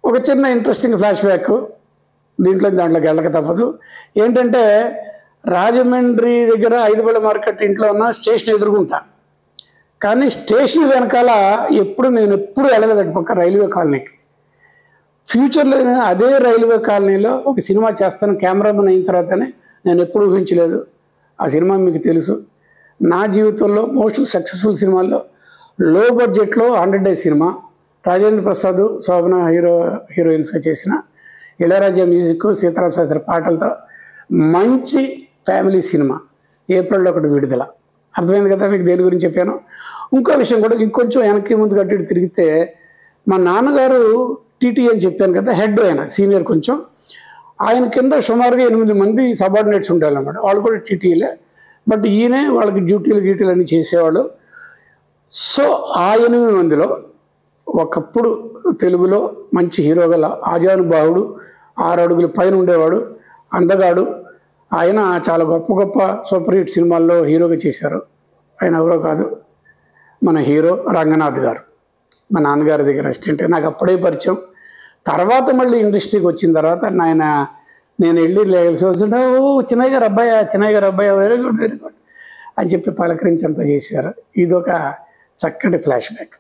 ఒక చిన్న interesting flash back దాంట్లోకి వెళ్ళక తప్పదు. ఏంటంటే రాజమండ్రి దగ్గర 5 బళ్ళ మార్కెట్ ఇంట్లో ఉన్న స్టేషన్ ఎదురుగుంటా, కానీ స్టేషన్ వెనకాల నేను ఎప్పుడు వెళ్ళలేదు అటు పక్క రైల్వే కాలనీకి. ఫ్యూచర్లో అదే రైల్వే కాలనీలో ఒక సినిమా చేస్తాను కెమెరామెన్ అయిన తర్వాతనే నేను ఎప్పుడు ఊహించలేదు. ఆ సినిమా మీకు తెలుసు. నా జీవితంలో మోస్ట్ సక్సెస్ఫుల్ సినిమాల్లో లో బడ్జెట్లో 100 డేస్ సినిమా, రాజేంద్ర ప్రసాద్ శోభన హీరోయిన్స్గా చేసిన, ఇళయరాజా మ్యూజిక్, సీతారామ శాస్త్రి పాటలతో మంచి ఫ్యామిలీ సినిమా. ఏప్రిల్లో 1 విడుదల. అర్థమైంది కదా మీకు దేని గురించి చెప్పాను. ఇంకో విషయం కూడా, ఇంకొంచెం వెనక్కి ముందు కట్టి తిరిగితే, మా నాన్నగారు టీటీ అని చెప్పాను కదా, హెడ్ ఆయన సీనియర్ కొంచెం. ఆయన కింద సుమారుగా 8 మంది సబార్డినేట్స్ ఉండాలన్నమాట. వాళ్ళు కూడా టీటీలే, బట్ ఈయనే వాళ్ళకి డ్యూటీలు అన్నీ చేసేవాళ్ళు. సో ఆ 8 మందిలో ఒకప్పుడు తెలుగులో మంచి హీరోగల ఆజానుబాహుడు, 6 అడుగుల పైన ఉండేవాడు, అందగాడు. ఆయన చాలా గొప్ప సూపర్ హిట్ సినిమాల్లో హీరోగా చేశారు. ఆయన ఎవరో కాదు, మన హీరో రంగనాథ్ గారు. మా నాన్నగారి దగ్గర అసిస్టెంట్. నాకు అప్పుడే పరిచయం. తర్వాత మళ్ళీ ఇండస్ట్రీకి వచ్చిన తర్వాత నేను వెళ్ళి లేల్సి వస్తుంటే, ఓ చిన్నయ్య గారు అబ్బాయి వెరీ గుడ్ అని చెప్పి పలకరించి అంతా చేశారు. ఇదొక చక్కటి ఫ్లాష్ బ్యాక్.